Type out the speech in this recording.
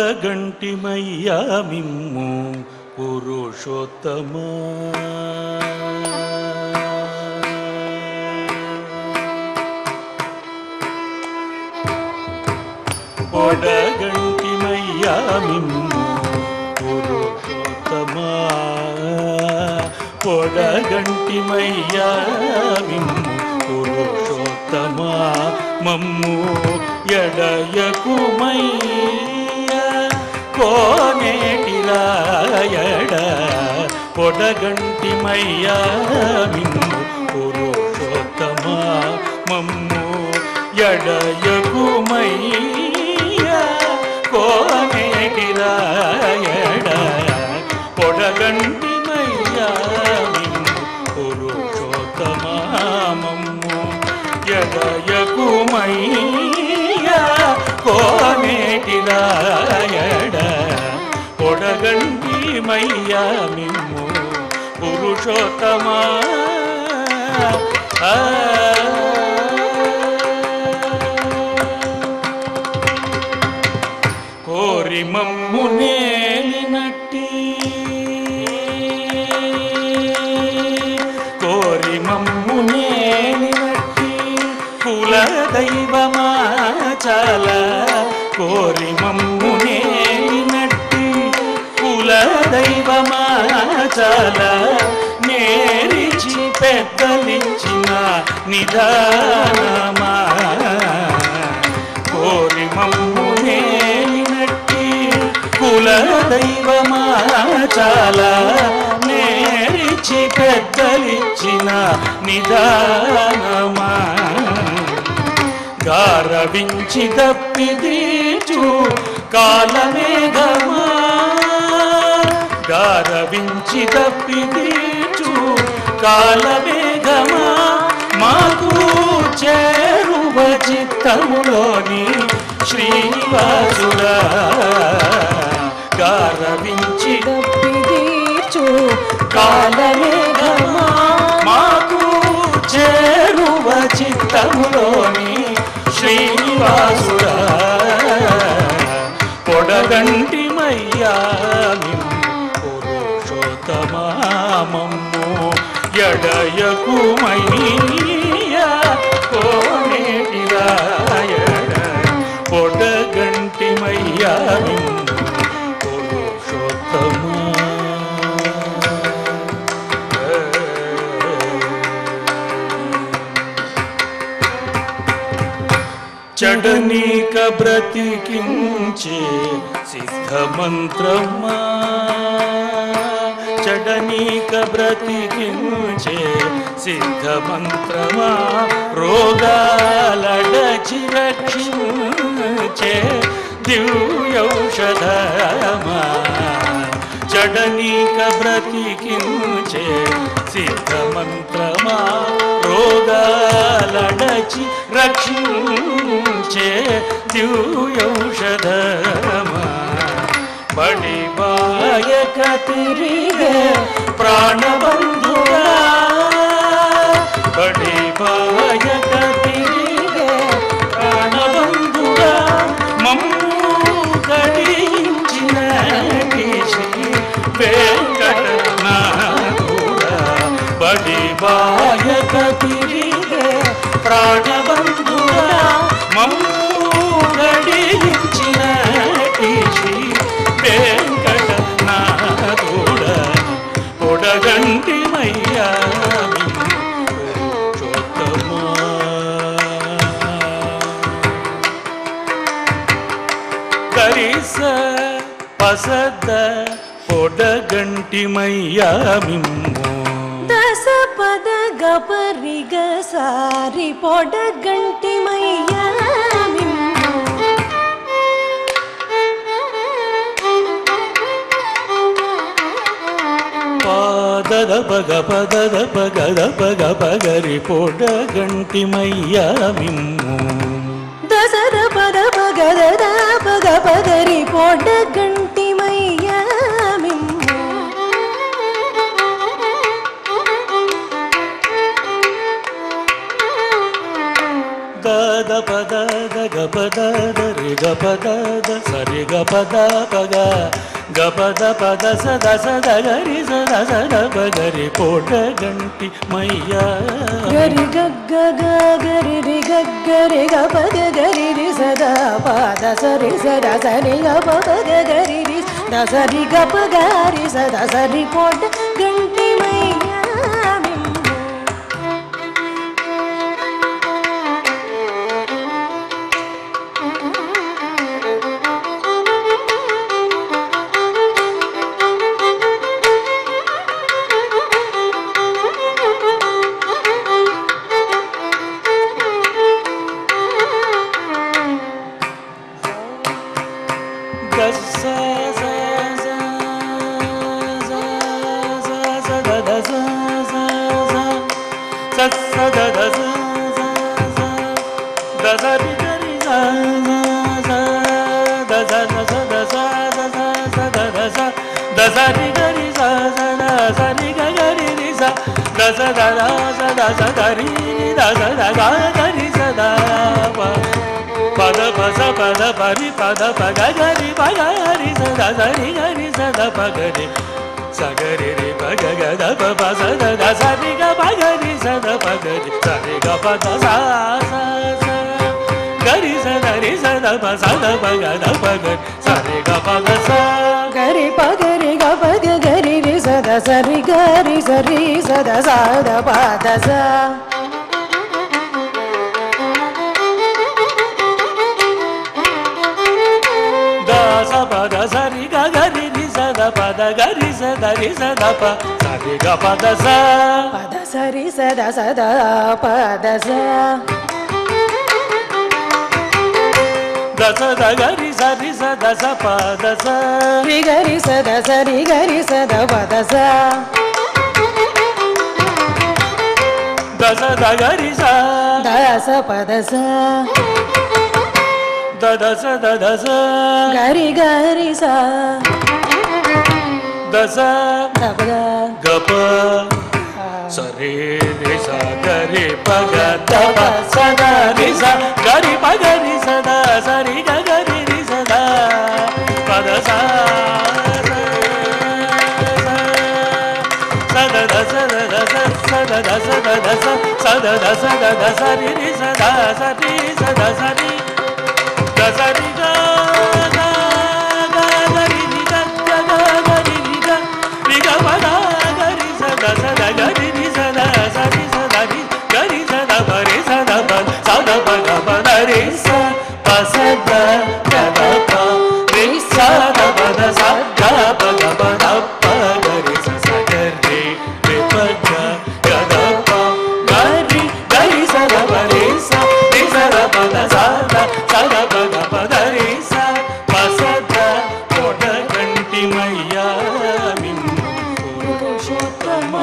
పొడగంటిమయ్యా మిమ్ము పురుషోత్తమా పొడగంటిమయ్యా మిమ్ము పురుషోత్తమా పొడగంటిమయ్యా మిమ్ము పురుషోత్తమా మమ్ము ఎడయకుమయ్యా కోనేటిరాయడ పొడగంటిమయ్యా మిమ్ము పురుషోత్తమా మమ్ము ఎడయకుమయ్యా కోనేటిరాయడ పొడగంటిమయ్యా మిమ్ము పురుషోత్తమామమ్ము ఎడయకుమయ్యా కోనేటి రాయడ పొడగంటి మయ్యా మిమ్ము పురుషోత్తమా కోరి మమ్ము నేలినట్టి కోరి మమ్ము నేలినట్టి కుల దైవమా చాల కోరి మమ్ము నేలినట్టి కుల దైవమా చాల నేరిచి పెద్దలించిన నిదానమా కోరి మమ్ము నేలినట్టి కుల దైవమా చాల నేరిచి పెద్దలించిన నిదానమా గారవించి దప్పిదీచు కాలమేఘమా గారవించి దప్పిదీచు కాలమేఘమా మాకు చేరువ చిత్తములోని శ్రీనివాసుడా గారవించి దప్పిదీచు కాలమేఘమా మాకు చేరువ చిత్తములోని శ్రీనివాసుడా పొడగంటి మయ్యా పురుషోత్తమామమ్ము ఎడయకుమయ్యా కోనేటి రాయడ పొడగంటి మయ్యా పురుషోత్తమా చడనీక బ్రతికించే సిద్ధమంత్రమా చడనీక బ్రతికించే సిద్ధమంత్రమా రోగాలడచి రక్షించే దివ్యౌషధమా చడనీక బ్రతికించే సిద్ధమంత్రమా రోగాలడచి రక్షించే దివ్యౌషధమా బడి బాయక తిరిగే ప్రాణబంధుగా బడి బాయక తిరిగే ప్రాణబంధుగా మమ్ము గడించిన శ్రీ వెంకటనాథుడా బడి బాయక తిరిగే ప్రాణబంధుగా మమ్ము గడించిన శ్రీ వెంకటనాథుడా పొడగంటి మయ్యా పురుషోత్తమా కరిస పసద పొడగంటి మయ్యా మిమ్ము దశ పద గపరి గసారి పొడగంటి మయ్యా మిమ్ము పాదద పగ పదద పగద పగ పగరి పొడగంటి మయ్యా మిమ్ము దసర పద పగద పగ పగరి పొడగంటి మయ్యా మిమ్ము గద పద గ పద రి గ పద సరి గ పద పగ గ పద పద సద సద గరి సద సద పగరి పొడగంటి మయ్యా గరి గగ్గ గరి రి గగ్గ రి గ పద గరి రి సదా పద సరి సద సరి గ పద గరి రి దసరి గ ప గరి సద సరి పొడగంటి మయ్యా మిమ్ము సరి గరి స సద సరి గరి రి స దస దద సద సదరి దస దగ గరి సద పద పస పద పరి పద పగ గరి పగ హరి సద సరి గరి సద పగరి సగరి రి పగ గద ప సద ద సరి గ పగరి సద పగరి సరి గ పద స స గరి సద రి సద ప సద పగ ద పగరి సరి గ పద స గరి పగరి గ పద గరి రి సద సరి గరి సరి సద సద పద స పద సరి గ గరి రి సద పద గరి సద రి సద ప సరి గ పద స పద సరి సద సద పద స దస ద గరి సరి సద స పద స రి గరి సద సరి గరి సద పద స దస ద గరి స దస పద స దస దస గరి గరి స దస దపద గప సరి రి స గరి పగ దప సద రి స గరి పగ రి సద సరి గ గరి రి సద పద స సద దస దస సద దస దస సద దస దస రి రి సద సరి సద సరి సరి గ గ గ గరి రి గ గ గరి రి గ రి గ ప ద గరి స ద స ద గరి రి స ద సరి స ద రి గరి స ద ప రి స ద ప స ద ప గ ప ద రి స ప స ద గ ద ప రి స ద ప ద స గ ప గ ప ద ప గరి స స గ రి రి ప గ గ ద ప గరి గరి స ద ప రి స ద ప ద స ద స ద ప గ ప ద రి స ప స ద కోట కంటి మయ్యా మిన్ను పురుషోత్తమ